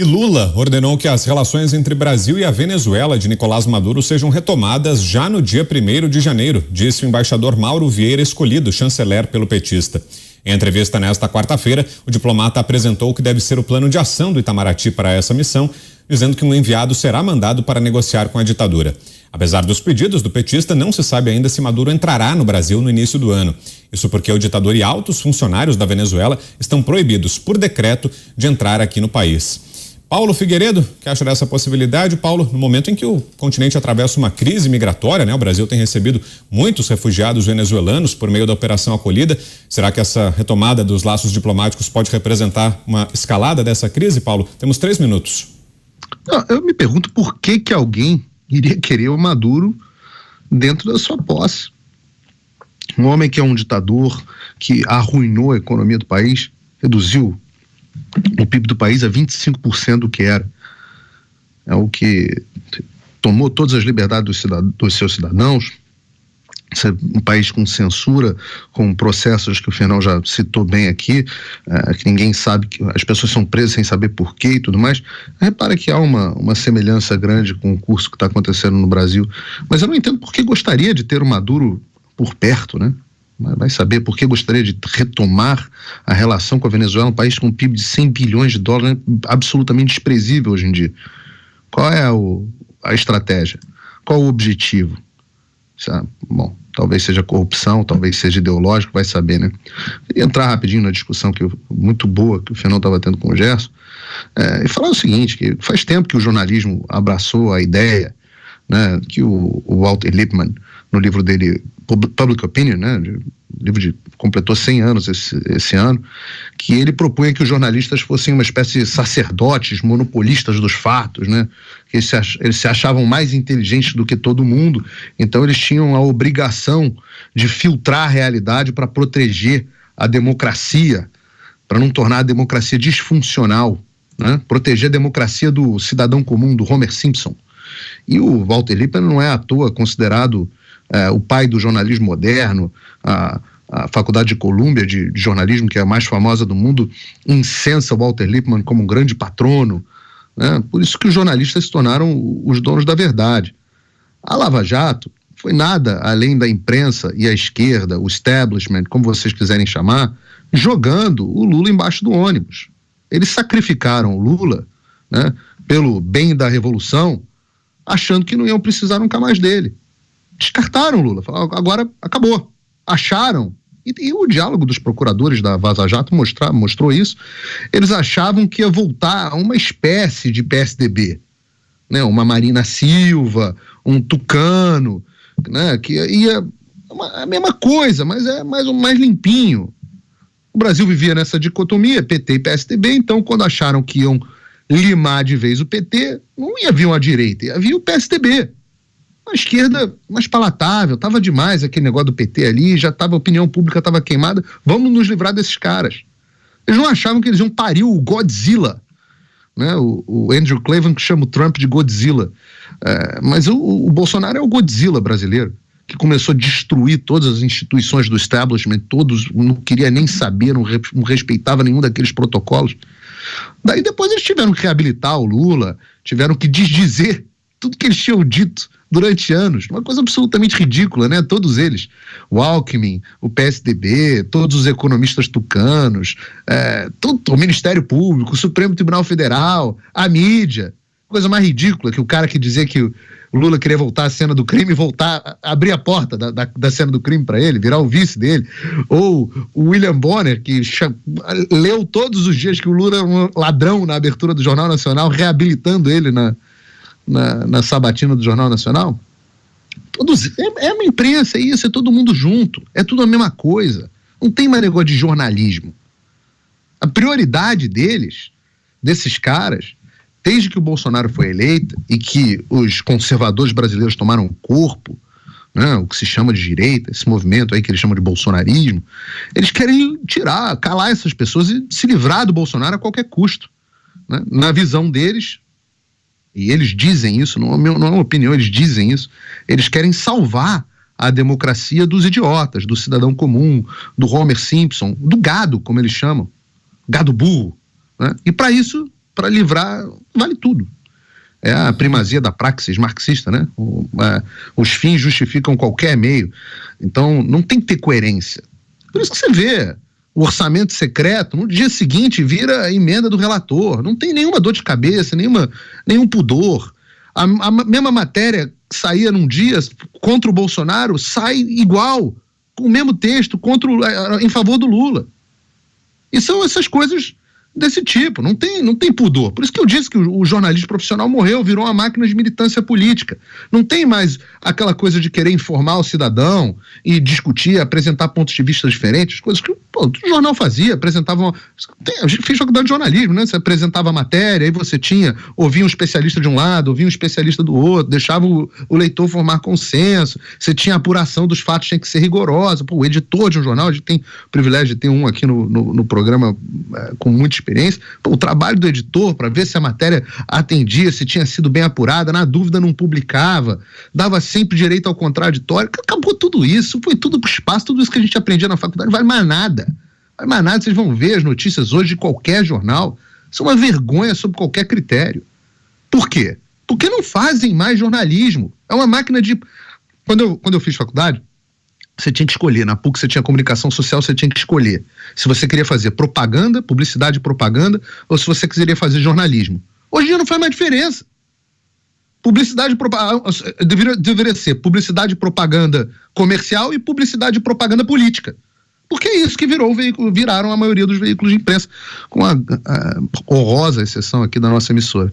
E Lula ordenou que as relações entre Brasil e a Venezuela de Nicolás Maduro sejam retomadas já no dia 1º de janeiro, disse o embaixador Mauro Vieira Escolhido, chanceler pelo petista. Em entrevista nesta quarta-feira, o diplomata apresentou o que deve ser o plano de ação do Itamaraty para essa missão, dizendo que um enviado será mandado para negociar com a ditadura. Apesar dos pedidos do petista, não se sabe ainda se Maduro entrará no Brasil no início do ano. Isso porque o ditador e altos funcionários da Venezuela estão proibidos por decreto de entrar aqui no país. Paulo Figueiredo, que acha dessa possibilidade? Paulo, no momento em que o continente atravessa uma crise migratória, o Brasil tem recebido muitos refugiados venezuelanos por meio da Operação Acolhida. Será que essa retomada dos laços diplomáticos pode representar uma escalada dessa crise, Paulo? Temos 3 minutos. Não, eu me pergunto por que alguém iria querer o Maduro dentro da sua posse. Um homem que é um ditador, que arruinou a economia do país, reduziu o PIB do país a 25% do que era. É o que tomou todas as liberdades dos seus cidadãos. Um país com censura, com processos que o Fernão já citou bem aqui, que ninguém sabe, que as pessoas são presas sem saber porquê e tudo mais. Repara que há uma semelhança grande com o curso que está acontecendo no Brasil. Mas eu não entendo por que gostaria de ter o Maduro por perto, né? Vai saber por que gostaria de retomar a relação com a Venezuela, um país com um PIB de 100 bilhões de dólares, absolutamente desprezível hoje em dia. Qual é a estratégia? Qual o objetivo? Bom, talvez seja corrupção, talvez seja ideológico, vai saber, né? Queria entrar rapidinho na discussão muito boa que o Fernão estava tendo com o Gerson, e falar o seguinte, que faz tempo que o jornalismo abraçou a ideia, né, que o Walter Lippmann, no livro dele, Public Opinion, né, completou 100 anos esse ano, que ele propunha que os jornalistas fossem uma espécie de sacerdotes, monopolistas dos fatos, né, que eles se achavam mais inteligentes do que todo mundo, então eles tinham a obrigação de filtrar a realidade para proteger a democracia, para não tornar a democracia disfuncional, né, proteger a democracia do cidadão comum, do Homer Simpson. E o Walter Lippmann não é à toa considerado o pai do jornalismo moderno. A Faculdade de Colômbia de jornalismo, que é a mais famosa do mundo, incensa o Walter Lippmann como um grande patrono, né? Por isso que os jornalistas se tornaram os donos da verdade. A Lava Jato foi nada além da imprensa e a esquerda, o establishment, como vocês quiserem chamar, jogando o Lula embaixo do ônibus. Eles sacrificaram o Lula, né, pelo bem da revolução, achando que não iam precisar nunca mais dele. Descartaram o Lula, falaram, agora acabou. Acharam, e o diálogo dos procuradores da Vaza Jato mostrou isso, eles achavam que ia voltar a uma espécie de PSDB, né, uma Marina Silva, um Tucano, né, que ia a mesma coisa, mas é mais limpinho. O Brasil vivia nessa dicotomia, PT e PSDB, então quando acharam que iam limar de vez o PT, não ia vir uma direita, ia vir o PSDB. A esquerda mais palatável, estava demais aquele negócio do PT ali, já estava, a opinião pública estava queimada, vamos nos livrar desses caras. Eles não achavam que eles iam parir o Godzilla, né? O Andrew Cleveland que chama o Trump de Godzilla, mas o Bolsonaro é o Godzilla brasileiro, que começou a destruir todas as instituições do establishment, todos, não queria nem saber, não respeitava nenhum daqueles protocolos. Daí depois eles tiveram que reabilitar o Lula, tiveram que desdizer tudo que eles tinham dito durante anos, uma coisa absolutamente ridícula, né? Todos eles, o Alckmin, o PSDB, todos os economistas tucanos, o Ministério Público, o Supremo Tribunal Federal, a mídia, coisa mais ridícula, que o cara que dizia que o Lula queria voltar à cena do crime, abrir a porta da cena do crime para ele, virar o vice dele, ou o William Bonner, que leu todos os dias que o Lula era um ladrão na abertura do Jornal Nacional, reabilitando ele na sabatina do Jornal Nacional. É uma imprensa, é isso, é todo mundo junto, é tudo a mesma coisa, não tem mais negócio de jornalismo. A prioridade desses caras, desde que o Bolsonaro foi eleito e que os conservadores brasileiros tomaram corpo, né, o que se chama de direita, esse movimento aí que eles chamam de bolsonarismo, eles querem calar essas pessoas e se livrar do Bolsonaro a qualquer custo, né? Na visão deles, e eles dizem isso, não é uma opinião, eles dizem isso, eles querem salvar a democracia dos idiotas, do cidadão comum, do Homer Simpson, do gado, como eles chamam, gado burro, né? E para isso para livrar, vale tudo. É a primazia da praxis marxista, né? Os fins justificam qualquer meio. Então, não tem que ter coerência. Por isso que você vê o orçamento secreto, no dia seguinte vira a emenda do relator. Não tem nenhuma dor de cabeça, nenhum pudor. A mesma matéria que saía num dia contra o Bolsonaro sai igual, com o mesmo texto, em favor do Lula. E são essas coisas desse tipo, não tem pudor. Por isso que eu disse que o jornalismo profissional morreu, virou uma máquina de militância política. Não tem mais aquela coisa de querer informar o cidadão e discutir, apresentar pontos de vista diferentes, coisas que o jornal fazia, apresentava. A gente fez faculdade de jornalismo, né? Você apresentava a matéria, aí você ouvia um especialista de um lado, ouvia um especialista do outro, deixava o leitor formar consenso, você tinha apuração dos fatos, tinha que ser rigorosa. O editor de um jornal, a gente tem o privilégio de ter um aqui no programa com muita experiência, o trabalho do editor para ver se a matéria atendia, se tinha sido bem apurada, na dúvida não publicava, dava sempre direito ao contraditório. Acabou tudo isso, foi tudo pro espaço, tudo isso que a gente aprendia na faculdade, vai mais nada. Vocês vão ver as notícias hoje de qualquer jornal, isso é uma vergonha sob qualquer critério. Por quê? Porque não fazem mais jornalismo. É uma máquina de... Quando eu fiz faculdade, você tinha que escolher. Na PUC você tinha comunicação social, você tinha que escolher se você queria fazer propaganda, publicidade e propaganda, ou se você queria fazer jornalismo. Hoje em dia não faz mais diferença. Publicidade e propaganda deveria ser publicidade e propaganda comercial e publicidade e propaganda política. Porque é isso que viraram a maioria dos veículos de imprensa, com a honrosa exceção aqui da nossa emissora.